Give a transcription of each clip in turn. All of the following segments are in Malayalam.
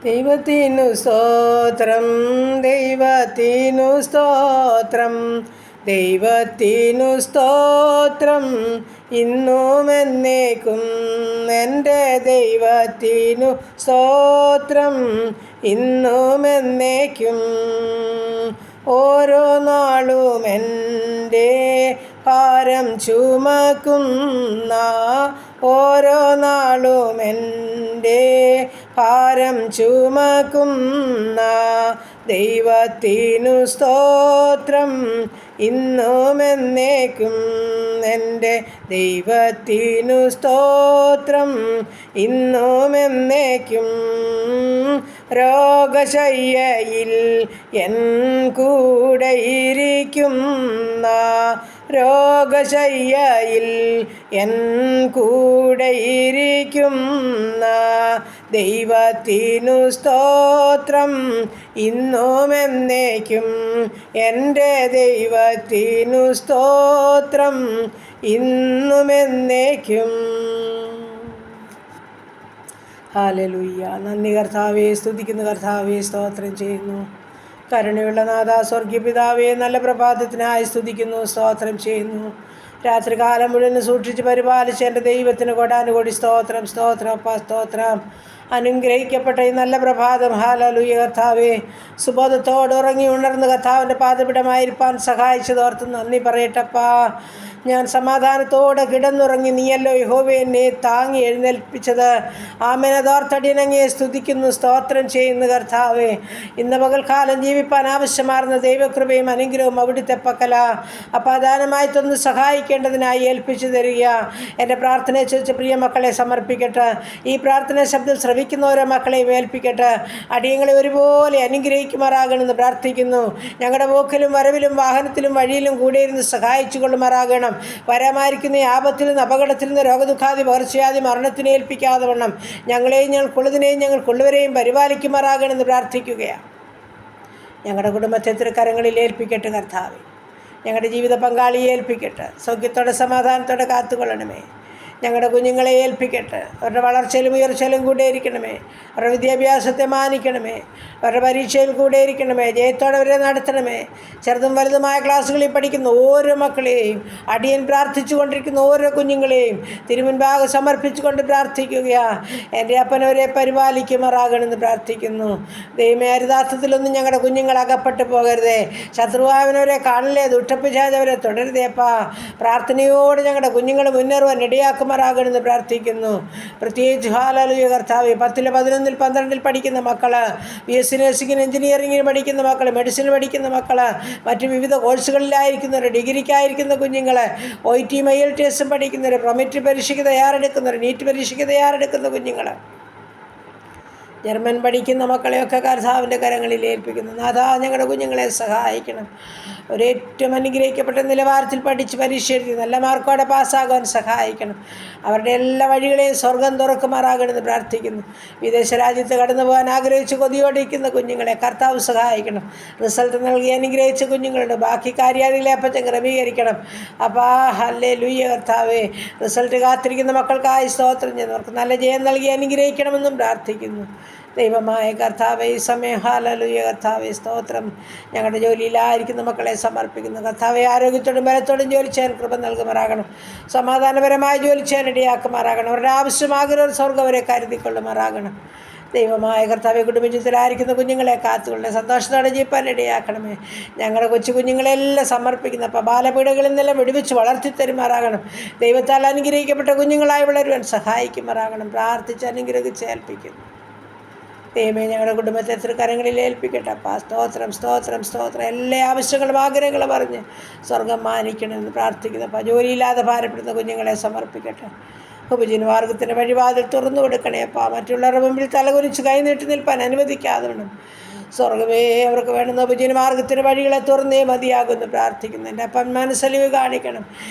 ദൈവത്തിനു സ്തോത്രം, ദൈവത്തിനു സ്തോത്രം, ദൈവത്തിനു സ്തോത്രം, ഇന്നും എന്നേക്കും. എൻ്റെ ദൈവത്തിനു സ്തോത്രം, ഇന്നും എന്നേക്കും. ഓരോ നാളും എൻ്റെ ഭാരം ചുമക്കുന്ന, ഓരോ നാളും എൻ്റെ ഭാരം ചുമക്കുന്ന ദൈവത്തിനു സ്തോത്രം, ഇന്നും എന്നേക്കും. എൻ്റെ ദൈവത്തിനു സ്തോത്രം, ഇന്നും എന്നേക്കും. രോഗശയ്യയിൽ എൻ കൂടെ ഇരിക്കുന്ന, രോഗശയ്യയിൽ എൻ കൂടെ ഇരിക്കുന്ന ദൈവത്തിനു സ്തോത്രം, ഇന്നും എന്നേക്കും. എൻ്റെ ദൈവത്തിനു സ്തോത്രം, ഇന്നും എന്നേക്കും. ഹല്ലേലൂയ. നന്ദി കർത്താവേ, സ്തുതിക്കുന്നു കർത്താവേ, സ്തോത്രം ചെയ്യുന്നു. കരുണയുള്ള നാഥ, സ്വർഗീയ പിതാവേ, നല്ല പ്രഭാതത്തിനായി സ്തുതിക്കുന്നു, സ്തോത്രം ചെയ്യുന്നു. രാത്രികാലം മുഴുവൻ സൂക്ഷിച്ച് പരിപാലിച്ച് എൻ്റെ ദൈവത്തിന് കൊടാനുകൂടി സ്തോത്രം, സ്തോത്രം, അപ്പാ സ്തോത്രം. അനുഗ്രഹിക്കപ്പെട്ട ഈ നല്ല പ്രഭാതം, ഹല്ലേലൂയ കർത്താവേ, സുബോധത്തോടെ ഉറങ്ങി ഉണർന്ന് കർത്താവിൻ്റെ പാദപിടമായിരിക്കാൻ സഹായിച്ചതോർത്ത് നന്ദി പറയട്ടപ്പാ. ഞാൻ സമാധാനത്തോടെ കിടന്നുറങ്ങി, നീയല്ലോ യഹോവേ എന്നെ താങ്ങി എഴുന്നേൽപ്പിച്ചത്. ആമേനതോർത്തടിയനങ്ങയെ സ്തുതിക്കുന്നു, സ്തോത്രം ചെയ്യുന്നു കർത്താവേ. ഇന്ന് പകൽക്കാലം ജീവിപ്പാൻ ആവശ്യമാർന്ന ദൈവകൃപയും അനുഗ്രഹവും അവിടുത്തെ പക്കല. അപാദാനമായി തൊന്ന് സഹായിക്കേണ്ടതിനായി ഏൽപ്പിച്ചു തരിക. എൻ്റെ പ്രാർത്ഥനയെ ചോദിച്ച് പ്രിയ മക്കളെ സമർപ്പിക്കട്ടെ. ഈ പ്രാർത്ഥന ശബ്ദം ശ്രവിക്കുന്ന ഓരോ മക്കളെയും ഏൽപ്പിക്കട്ടെ. അടിയങ്ങളെ ഒരുപോലെ അനുഗ്രഹിക്കുമാറാകണമെന്ന് പ്രാർത്ഥിക്കുന്നു. ഞങ്ങളുടെ പോക്കിലും വരവിലും വാഹനത്തിലും വഴിയിലും കൂടെ ഇരുന്ന് സഹായിച്ചു കൊള്ളുമാറാകണം. വരാമായിരിക്കുന്ന ആപത്തിൽ നിന്ന്, അപകടത്തിൽ നിന്ന്, രോഗദുഃഖാദി പകർച്ചയാദി മരണത്തിന് ഏൽപ്പിക്കാതെ വണ്ണം ഞങ്ങളെയും ഞങ്ങൾക്കുള്ളതിനെയും ഞങ്ങൾക്കുള്ളവരെയും പരിപാലിക്കുമാറാകണമെന്ന് പ്രാർത്ഥിക്കുകയാണ്. ഞങ്ങളുടെ കുടുംബത്തെ തൃക്കരങ്ങളിൽ ഏൽപ്പിക്കട്ടെ കർത്താവേ. ഞങ്ങളുടെ ജീവിത പങ്കാളിയെ ഏൽപ്പിക്കട്ടെ. സൗഖ്യത്തോടെ സമാധാനത്തോടെ കാത്തുകൊള്ളണമേ. ഞങ്ങളുടെ കുഞ്ഞുങ്ങളെ ഏൽപ്പിക്കട്ടെ. അവരുടെ വളർച്ചയിലും ഉയർച്ചയിലും കൂടെ ഇരിക്കണമേ. അവരുടെ വിദ്യാഭ്യാസത്തെ മാനിക്കണമേ. അവരുടെ പരീക്ഷയിൽ കൂടെ ഇരിക്കണമേ. ജയത്തോടെ അവരെ നടത്തണമേ. ചെറുതും വലുതുമായ ക്ലാസ്സുകളിൽ പഠിക്കുന്ന ഓരോ മക്കളെയും, അടിയൻ പ്രാർത്ഥിച്ചു കൊണ്ടിരിക്കുന്ന ഓരോ കുഞ്ഞുങ്ങളെയും തിരുമുൻപാകെ സമർപ്പിച്ചുകൊണ്ട് പ്രാർത്ഥിക്കുകയാണ്. എൻ്റെ അപ്പനവരെ പരിപാലിക്കുമാറാകണമെന്ന് പ്രാർത്ഥിക്കുന്നു. ദൈവമേ, അരുതാർത്ഥത്തിലൊന്നും ഞങ്ങളുടെ കുഞ്ഞുങ്ങൾ അകപ്പെട്ടു പോകരുതേ. ശത്രുവായവനവരെ കാണലേ, ദുഷ്ടപ്പിശാചവരെ തുടരുതേപ്പാ. പ്രാർത്ഥനയോട് ഞങ്ങളുടെ കുഞ്ഞുങ്ങൾ മുന്നേറുവാൻ ഇടയാക്കുമാറാകണമെന്ന് പ്രാർത്ഥിക്കുന്നു. പ്രത്യേകിച്ച് ഹല്ലേലൂയ കർത്താവേ, 10, 11, 12 പഠിക്കുന്ന മക്കൾ, BSc നഴ്സിംഗിന്, എഞ്ചിനീയറിംഗിന് പഠിക്കുന്ന മക്കൾ, മെഡിസിൻ പഠിക്കുന്ന മക്കൾ, മറ്റ് വിവിധ കോഴ്സുകളിലായിരിക്കുന്നവർ, ഡിഗ്രിക്കായിരിക്കുന്ന കുഞ്ഞുങ്ങൾ, OIT IELTS പഠിക്കുന്നവർ, പ്രൊമറ്ററി പരീക്ഷയ്ക്ക് തയ്യാറെടുക്കുന്നവർ, നീറ്റ് പരീക്ഷയ്ക്ക് തയ്യാറെടുക്കുന്ന കുഞ്ഞുങ്ങൾ, ജർമ്മൻ പഠിക്കുന്ന മക്കളെയൊക്കെ കർത്താവിൻ്റെ കരങ്ങളിൽ ഏൽപ്പിക്കുന്നു. നാഥാ, ഞങ്ങളുടെ കുഞ്ഞുങ്ങളെ സഹായിക്കണം. ഒരേറ്റവും അനുഗ്രഹിക്കപ്പെട്ട നിലവാരത്തിൽ പഠിച്ച് പരീക്ഷ എഴുതി നല്ല മാർക്കോടെ പാസ്സാകാൻ സഹായിക്കണം. അവരുടെ എല്ലാ വഴികളെയും സ്വർഗം തുറക്കുമാറാകണമെന്ന് പ്രാർത്ഥിക്കുന്നു. വിദേശ രാജ്യത്ത് കടന്നു പോകാൻ ആഗ്രഹിച്ച് കൊതിയോടിക്കുന്ന കുഞ്ഞുങ്ങളെ കർത്താവ് സഹായിക്കണം. റിസൾട്ട് നൽകി അനുഗ്രഹിച്ച കുഞ്ഞുങ്ങളുണ്ട്. ബാക്കി കാര്യാദികളെ അപ്പച്ചൻ ക്രമീകരിക്കണം. അപ്പാ ഹല്ലേലൂയ കർത്താവേ, റിസൾട്ട് കാത്തിരിക്കുന്ന മക്കൾക്കായി സ്തോത്രം ചെയ്യുന്നവർക്ക് നല്ല ജയം നൽകി അനുഗ്രഹിക്കണമെന്നും പ്രാർത്ഥിക്കുന്നു. ദൈവമായ കർത്താവേ, ഈ സമയം ഹല്ലേലൂയ കർത്താവേ, സ്തോത്രം. ഞങ്ങളുടെ ജോലിയിലായിരിക്കുന്ന മക്കളെ സമർപ്പിക്കുന്നു. കർത്താവേ, ആരോഗ്യത്തോടും ബലത്തോടും ജോലി ചെയ്യാൻ കൃപ നൽകുമാറാകണം. സമാധാനപരമായി ജോലി ചെയ്യാൻ ഇടയാക്കുമാറാകണം. അവരുടെ ആവശ്യമാകുന്നവർ സ്വർഗ്ഗം അവരെ കരുതിക്കൊള്ളുമാറാകണം. ദൈവമായ കർത്താവെ, കുടുംബജീവിതത്തിലായിരിക്കുന്ന കുഞ്ഞുങ്ങളെ കാത്തുകൊള്ളണേ. സന്തോഷത്തോടെ ജീവിപ്പാൻ ഇടയാക്കണമേ. ഞങ്ങളുടെ കൊച്ചു കുഞ്ഞുങ്ങളെല്ലാം സമർപ്പിക്കുന്ന അപ്പോൾ ബാലപീഠകളിൽ നിന്നെല്ലാം വിടുവിച്ച് വളർത്തി തരുമാറാകണം. ദൈവത്താൽ അനുഗ്രഹിക്കപ്പെട്ട കുഞ്ഞുങ്ങളായി വളരുവാൻ സഹായിക്കുമാറാകണം. പ്രാർത്ഥിച്ച് അനുഗ്രഹിച്ച് ഏൽപ്പിക്കുന്നു. ദൈവമേ, ഞങ്ങളുടെ കുടുംബത്തെ തൃക്കരങ്ങളിൽ ഏൽപ്പിക്കട്ടെ. അപ്പാ സ്തോത്രം, സ്തോത്രം, സ്തോത്രം. എല്ലാ ആവശ്യങ്ങളും ആഗ്രഹങ്ങളും പറഞ്ഞ് സ്വർഗം മാനിക്കണമെന്ന് പ്രാർത്ഥിക്കുന്നു. അപ്പോൾ ജോലിയില്ലാതെ ഭാരപ്പെടുന്ന കുഞ്ഞുങ്ങളെ സമർപ്പിക്കട്ടെ. ഉപജീവനമാർഗത്തിൻ്റെ വഴിവാതിൽ തുറന്നു കൊടുക്കണേ അപ്പാ. മറ്റുള്ളവരുടെ മുമ്പിൽ തലകുനിച്ച് കൈനീട്ടി നിൽപ്പാൻ അനുവദിക്കാതെ വേണം. സ്വർഗമേ, അവർക്ക് വേണ്ടുന്ന ഉപജീവനമാർഗത്തിൻ്റെ വഴികളെ തുറന്നേ മതിയാകുമെന്ന് പ്രാർത്ഥിക്കുന്നു. എൻ്റെ അപ്പം മനസ്സലിവ് കാണിക്കണം.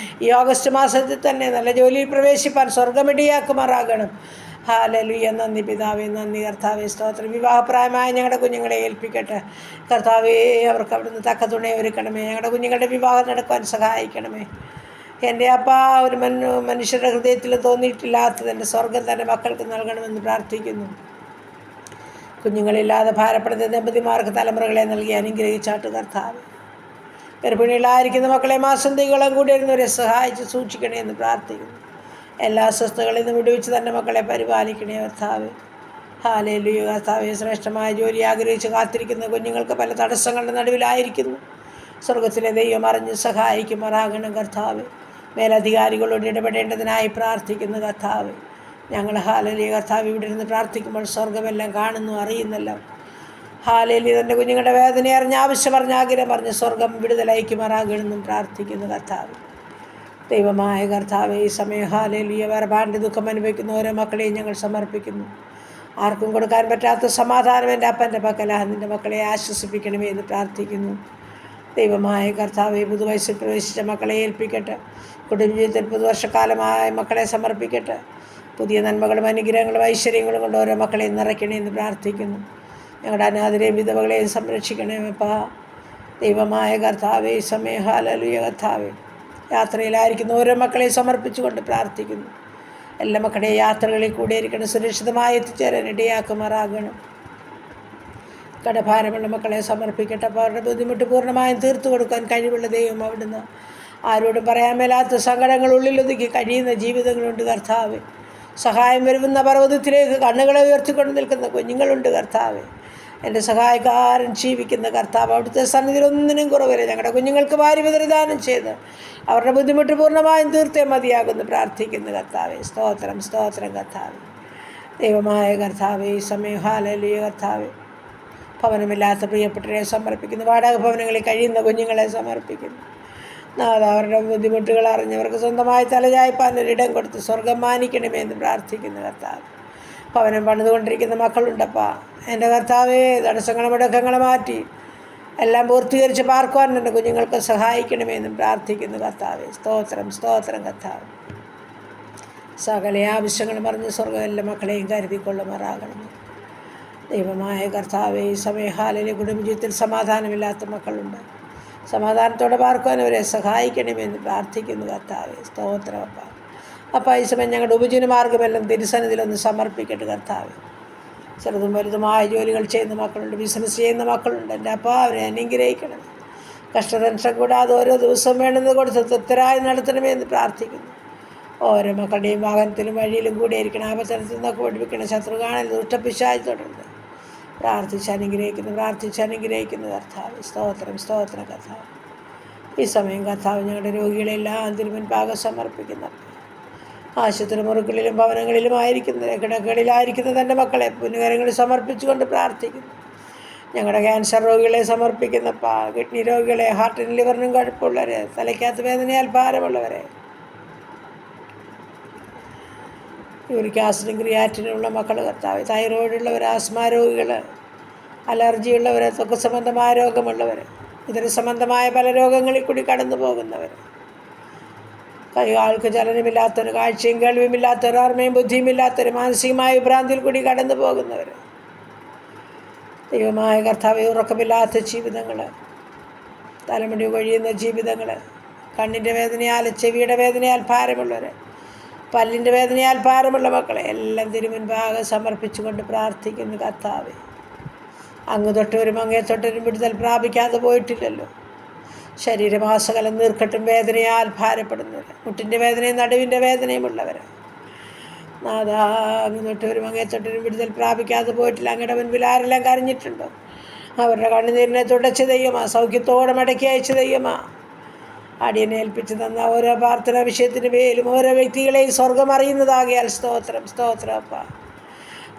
ഈ ഓഗസ്റ്റ് മാസത്തിൽ തന്നെ നല്ല ജോലിയിൽ പ്രവേശിപ്പാൻ സ്വർഗമിടിയാക്കുമാറാകണം. ഹല്ലേലൂയ. നന്ദി പിതാവേ, നന്ദി കർത്താവേ, സ്തോത്രം. വിവാഹപ്രായമായ ഞങ്ങളുടെ കുഞ്ഞുങ്ങളെ ഏൽപ്പിക്കട്ടെ കർത്താവേ. അവർക്ക് അവിടുന്ന് തക്ക തുണയെ ഒരുക്കണമേ. ഞങ്ങളുടെ കുഞ്ഞുങ്ങളുടെ വിവാഹം നടക്കുവാൻ സഹായിക്കണമേ. എൻ്റെ അപ്പ, ഒരു മനുഷ്യരുടെ ഹൃദയത്തിൽ തോന്നിയിട്ടില്ലാത്തത് എൻ്റെ സ്വർഗം തന്നെ മക്കൾക്ക് നൽകണമെന്ന് പ്രാർത്ഥിക്കുന്നു. കുഞ്ഞുങ്ങളില്ലാതെ ഭാരപ്പെടുന്ന ദമ്പതിമാർക്ക് തലമുറകളെ നൽകി അനുഗ്രഹിച്ചാട്ട് കർത്താവ്. ഗർഭിണികളായിരിക്കുന്ന മക്കളെ മാസന്തികളും കൂടി ഇരുന്നവരെ സഹായിച്ച് സൂക്ഷിക്കണേ എന്ന് പ്രാർത്ഥിക്കുന്നു. എല്ലാ അസ്വസ്ഥകളിൽ നിന്നും വിടുവിച്ച് തന്നെ മക്കളെ പരിപാലിക്കണേ കർത്താവ്. ഹല്ലേലൂയ. കർത്താവെ, ശ്രേഷ്ഠമായ ജോലി ആഗ്രഹിച്ച് കാത്തിരിക്കുന്ന കുഞ്ഞുങ്ങൾക്ക് പല തടസ്സങ്ങളുടെ നടുവിലായിരിക്കുന്നു. സ്വർഗത്തിലെ ദൈവം അറിഞ്ഞ് സഹായിക്കുമാറാകണം കർത്താവ്. മേലധികാരികളോട് ഇടപെടേണ്ടതിനായി പ്രാർത്ഥിക്കുന്നു കർത്താവ്. ഞങ്ങൾ ഹല്ലേലൂയ കർത്താവ് ഇവിടെ ഇരുന്ന് പ്രാർത്ഥിക്കുമ്പോൾ സ്വർഗമെല്ലാം കാണുന്നു, അറിയുന്നല്ലോ. ഹല്ലേലൂയ. തൻ്റെ കുഞ്ഞുങ്ങളുടെ വേദന അറിഞ്ഞ് ആവശ്യം പറഞ്ഞ് ആഗ്രഹം പറഞ്ഞ് സ്വർഗം വിടുതലയക്കുമാറാകണമെന്നും പ്രാർത്ഥിക്കുന്നു കർത്താവ്. ദൈവമായ കർത്താവെ, ഈ സമയം ഹല്ലേലൂയ വേർപാടിൻ്റെ ദുഃഖം അനുഭവിക്കുന്ന ഓരോ മക്കളെയും ഞങ്ങൾ സമർപ്പിക്കുന്നു. ആർക്കും കൊടുക്കാൻ പറ്റാത്ത സമാധാനം എൻ്റെ അപ്പൻ്റെ പക്കലാ. നിൻ്റെ മക്കളെ ആശ്വസിപ്പിക്കണമേ എന്ന് പ്രാർത്ഥിക്കുന്നു. ദൈവമായ കർത്താവെ, പുതുവയസ്സിൽ പ്രവേശിച്ച മക്കളെ ഏൽപ്പിക്കട്ടെ. കുടുംബജീവിതത്തിൽ പുതുവർഷക്കാലമായ മക്കളെ സമർപ്പിക്കട്ടെ. പുതിയ നന്മകളും അനുഗ്രഹങ്ങളും ഐശ്വര്യങ്ങളും കൊണ്ട് ഓരോ മക്കളെയും നിറയ്ക്കണേ എന്ന് പ്രാർത്ഥിക്കുന്നു. ഞങ്ങളുടെ അനാഥരെയും വിധവകളെയും സംരക്ഷിക്കണമേപ്പാ. ദൈവമായ കർത്താവെ, ഈ സമയം ഹല്ലേലൂയ കർത്താവെ, യാത്രയിലായിരിക്കുന്ന ഓരോ മക്കളെയും സമർപ്പിച്ചുകൊണ്ട് പ്രാർത്ഥിക്കുന്നു. എല്ലാ മക്കളുടെയും യാത്രകളിൽ കൂടിയിരിക്കണം, സുരക്ഷിതമായി എത്തിച്ചേരാൻ ഇടയാക്കുമാറാകണം. കടഭാരമുള്ള മക്കളെ സമർപ്പിക്കട്ടെ. അപ്പോൾ അവരുടെ ബുദ്ധിമുട്ട് പൂർണ്ണമായും തീർത്തു കൊടുക്കാൻ കഴിവുള്ള ദൈവം അവിടുന്ന്. ആരോടും പറയാൻ മേലാത്ത സങ്കടങ്ങൾ ഉള്ളിലൊതുക്കി കഴിയുന്ന ജീവിതങ്ങളുണ്ട് കർത്താവ്. സഹായം വരുന്ന പർവ്വതത്തിലേക്ക് കണ്ണുകളെ ഉയർത്തിക്കൊണ്ട് നിൽക്കുന്ന കുഞ്ഞുങ്ങളുണ്ട് കർത്താവ്. എൻ്റെ സഹായക്കാരൻ ജീവിക്കുന്ന കർത്താവ്, അവിടുത്തെ സന്നിധിയിൽ ഒന്നിനും കുറവില്ല. ഞങ്ങളുടെ കുഞ്ഞുങ്ങൾക്ക് വാരി വിതറിദാനം ചെയ്ത് അവരുടെ ബുദ്ധിമുട്ട് പൂർണ്ണമായും തീർത്തേ മതിയാകുന്നു പ്രാർത്ഥിക്കുന്നു കർത്താവെ. സ്തോത്രം, സ്തോത്രം കർത്താവ്. ദൈവമായ കർത്താവെ, ഈ സമയം ഹല്ലേലൂയ കർത്താവെ, ഭവനമില്ലാത്ത പ്രിയപ്പെട്ടവരെ സമർപ്പിക്കുന്നു. വാടക ഭവനങ്ങളിൽ കഴിയുന്ന കുഞ്ഞുങ്ങളെ സമർപ്പിക്കുന്നു. അവരുടെ ബുദ്ധിമുട്ടുകൾ അറിഞ്ഞവർക്ക് സ്വന്തമായി തലചായ്പാനൊരിടം കൊടുത്ത് സ്വർഗം മാനിക്കണമേ എന്ന് പ്രാർത്ഥിക്കുന്നു കർത്താവ്. ഭവനം പണിതുകൊണ്ടിരിക്കുന്ന മക്കളുണ്ടപ്പാ. എൻ്റെ കർത്താവേ, തടസ്സങ്ങളും മുടക്കങ്ങളെ മാറ്റി എല്ലാം പൂർത്തീകരിച്ച് പാർക്കുവാൻ എൻ്റെ കുഞ്ഞുങ്ങൾക്ക് സഹായിക്കണമേ എന്നും പ്രാർത്ഥിക്കുന്നു കർത്താവേ. സ്തോത്രം, സ്തോത്രം കർത്താവ്. സകല ആവശ്യങ്ങളും പറഞ്ഞ് സ്വർഗ്ഗം എല്ലാ മക്കളെയും കരുതിക്കൊള്ളുമാറാകണം. ദൈവമായ കർത്താവേ, ഈ സമയം ഹല്ലേലൂയ കുടുംബജീവിതത്തിൽ സമാധാനമില്ലാത്ത മക്കളുണ്ട്. സമാധാനത്തോടെ പാർക്കുവാൻ അവരെ സഹായിക്കണമെന്ന് പ്രാർത്ഥിക്കുന്നു കർത്താവേ. സ്തോത്രം അപ്പ. അപ്പം ഈ സമയം ഞങ്ങളുടെ ഉപജീവന മാർഗ്ഗമെല്ലാം തിരുസന്നിധിയിലൊന്ന് സമർപ്പിക്കട്ടെ കർത്താവേ. ചെറുതും വലുതുമായ ജോലികൾ ചെയ്യുന്ന മക്കളുണ്ട്, ബിസിനസ് ചെയ്യുന്ന മക്കളുണ്ട്. എൻ്റെ അപ്പം അവരെ അനുഗ്രഹിക്കണം. കഷ്ടതൻഷം കൂടാതെ ഓരോ ദിവസവും വേണ്ടുന്നത് കൊടുത്ത് തൃപ്തരായി നടത്തണമേ എന്ന് പ്രാർത്ഥിക്കുന്നു. ഓരോ മക്കളുടെയും വാഹനത്തിലും വഴിയിലും കൂടിയിരിക്കണം. ആപത്തനത്തിൽ നിന്നൊക്കെ പഠിപ്പിക്കണം. ശത്രു കാണൽ ദുഷ്ടപിശാച് തുടരുന്നത് പ്രാർത്ഥിച്ചനുഗ്രഹിക്കുന്നു കർത്താവ്. സ്തോത്രം, സ്തോത്രം കർത്താവ്. ഈ സമയം കർത്താവ് ഞങ്ങളുടെ രോഗികളെല്ലാം തിരുമുൻപാകെ സമർപ്പിക്കുന്നു. ആശുപത്രി മുറികളിലും ഭവനങ്ങളിലുമായിരിക്കുന്ന കിടക്കകളിലായിരിക്കുന്ന തൻ്റെ മക്കളെ പുണ്യകരങ്ങളിൽ സമർപ്പിച്ചുകൊണ്ട് പ്രാർത്ഥിക്കുന്നു. ഞങ്ങളുടെ ക്യാൻസർ രോഗികളെ സമർപ്പിക്കുന്നപ്പാ. കിഡ്നി രോഗികളെ, ഹാർട്ടിനും ലിവറിനും കുഴപ്പമുള്ളവരെ, തലയ്ക്കകത്ത് വേദനയാൽ ഭാരമുള്ളവരെ, യൂറിക് ആസിഡും ക്രിയാറ്റിനുള്ള മക്കൾ കർത്താവ്, തൈറോയിഡുള്ളവർ, ആസ്മ രോഗികൾ, അലർജിയുള്ളവർ, ത്വക്ക് സംബന്ധമായ രോഗമുള്ളവർ, ഉദര സംബന്ധമായ പല രോഗങ്ങളിൽ കൂടി കടന്നു പോകുന്നവർ, കൈകാൾക്ക് ചലനമില്ലാത്തവർ, കാഴ്ചയും കേൾവിയുമില്ലാത്തവർ, ഓർമ്മയും ബുദ്ധിയുമില്ലാത്തവർ, മാനസികമായ വിഭ്രാന്തിയിൽ കൂടി കടന്നു പോകുന്നവർ, ദൈവമായ കർത്താവ്, ഉറക്കമില്ലാത്ത ജീവിതങ്ങൾ, തലമുടി കൊഴിയുന്ന ജീവിതങ്ങൾ, കണ്ണിൻ്റെ വേദനയാൽ, ചെവിയുടെ വേദനയാൽ ഭാരമുള്ളവർ, പല്ലിൻ്റെ വേദനയാൽ ഭാരമുള്ള മക്കളെ എല്ലാം തിരുമുൻപാകെ സമർപ്പിച്ചുകൊണ്ട് പ്രാർത്ഥിക്കുന്നു കർത്താവേ. അങ്ങ് തൊട്ടവരും അങ്ങേ തൊട്ടവരും വിടുതൽ പ്രാപിക്കാതെ പോയിട്ടില്ലല്ലോ. ശരീരമാസകലം നീർക്കെട്ടും വേദനയാൽ ഭാരപ്പെടുന്നവർ, മുട്ടിൻ്റെ വേദനയും നടുവിൻ്റെ വേദനയുമുള്ളവർ, നാഥാ അങ്ങ് തൊട്ടവരും അങ്ങേ തൊട്ടവരും വിടുതൽ പ്രാപിക്കാതെ പോയിട്ടില്ല. അങ്ങയുടെ മുൻപിൽ ആരെല്ലാം കരഞ്ഞിട്ടുണ്ടോ അവരുടെ കണ്ണുനീരിനെ തുടച്ച് ദൈവമാ, സൗഖ്യത്തോടെ മടക്കി അയച്ച് ദൈവമാ. അടിയനെ ഏൽപ്പിച്ച് തന്ന ഓരോ പ്രാർത്ഥന വിഷയത്തിന് മേലും ഓരോ വ്യക്തികളെയും സ്വർഗം അറിയുന്നതാകിയാൽ സ്തോത്രം, സ്തോത്രം അപ്പ.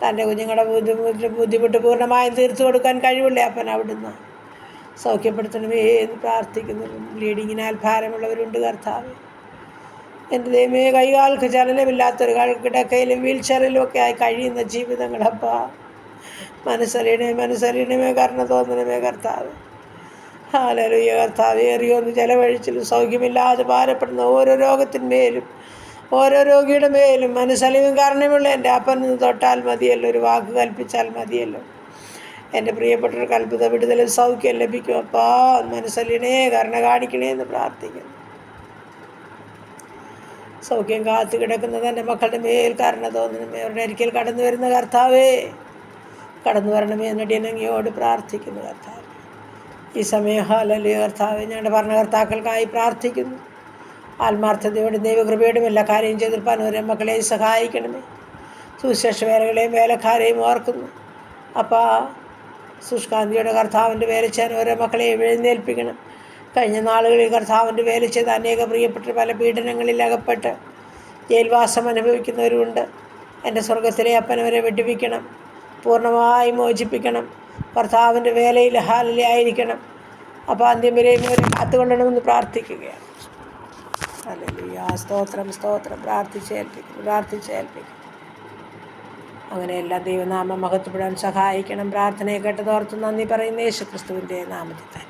തൻ്റെ കുഞ്ഞുങ്ങളുടെ ബുദ്ധിമുട്ട് പൂർണ്ണമായും തീർത്തു കൊടുക്കാൻ കഴിവുള്ള അപ്പൻ അവിടുന്ന് സൗഖ്യപ്പെടുത്തണമേ എന്ന് പ്രാർത്ഥിക്കുന്നു. ബ്ലീഡിങ്ങിനാൽ ഭാരമുള്ളവരുണ്ട് കർത്താവ്. എൻ്റെ ദൈവമേ, കൈകാൽക്ക് ചലനമില്ലാത്തൊരു കിടക്കയിലും വീൽ ചെയറിലും ഒക്കെ ആയി കഴിയുന്ന ജീവിതങ്ങളപ്പ മനസ്സറിയണമേ, കരുണ തോന്നണമേ കർത്താവ്. ഹല്ലേലൂയ കർത്താവ്. ഏറിയൊന്ന് ചെലവഴിച്ചിലും സൗഖ്യമില്ലാതെ ഭാരപ്പെടുന്ന ഓരോ രോഗത്തിന്മേലും ഓരോ രോഗിയുടെ മേലും മനസ്സലിവും കാരണമുള്ള എൻ്റെ അപ്പന് തൊട്ടാൽ മതിയല്ലോ, ഒരു വാക്ക് കൽപ്പിച്ചാൽ മതിയല്ലോ. എൻ്റെ പ്രിയപ്പെട്ടവർക്ക് അത്ഭുത വിടുതലും സൗഖ്യം ലഭിക്കും. അപ്പാ മനസ്സലിനെ കരുണ കാണിക്കണേ എന്ന് പ്രാർത്ഥിക്കുന്നു. സൗഖ്യം കാത്തു കിടക്കുന്നത് എൻ്റെ മക്കളുടെ മേൽ കരുണ തോന്നണമേ. അവരുടെ അരികിൽ കടന്നു വരുന്ന കർത്താവേ, കടന്നു വരണമേ എന്നടിയനങ്ങയോട് പ്രാർത്ഥിക്കുന്നു കർത്താവ്. ഈ സമയം ഹല്ലേലൂയ കർത്താവ്, ഞങ്ങളുടെ ഭരണകർത്താക്കൾക്കായി പ്രാർത്ഥിക്കുന്നു. ആത്മാർത്ഥതയോടും ദൈവകൃപയോടും എല്ലാ കാര്യം ചെയ്തിരിപ്പാൻ ഓരോ മക്കളെ സഹായിക്കണമേ. സുവിശേഷ വേലകളെയും വേലക്കാരെയും ഓർക്കുന്നു അപ്പോൾ സുഷ്കാന്തിയുടെ കർത്താവിൻ്റെ വേല ചെയ്യാൻ ഓരോ മക്കളെയും എഴുന്നേൽപ്പിക്കണം. കഴിഞ്ഞ നാളുകളിൽ കർത്താവിൻ്റെ വേല ചെയ്ത് അനേക പ്രിയപ്പെട്ട പല പീഡനങ്ങളിൽ അകപ്പെട്ട് ജയിൽവാസം അനുഭവിക്കുന്നവരുമുണ്ട്. എൻ്റെ സ്വർഗത്തിലെ അപ്പനവരെ വിടുവിക്കണം, പൂർണ്ണമായി മോചിപ്പിക്കണം. കർത്താവിൻ്റെ വേലയിൽ ഹാലയിലായിരിക്കണം. അപ്പോൾ അന്ത്യം വരെയും അവരെ കാത്തുകൊള്ളണമെന്ന് പ്രാർത്ഥിക്കുകയാണ്. ഹല്ലേലൂയ, സ്തോത്രം സ്തോത്രം. പ്രാർത്ഥിച്ചേൽപ്പിക്കുന്നു. അങ്ങനെയെല്ലാം ദൈവനാമം മഹത്വപ്പെടാൻ സഹായിക്കണം. പ്രാർത്ഥനയെ കേട്ടതോർത്ത് നന്ദി പറയുന്ന യേശുക്രിസ്തുവിൻ്റെ നാമത്തിൽ.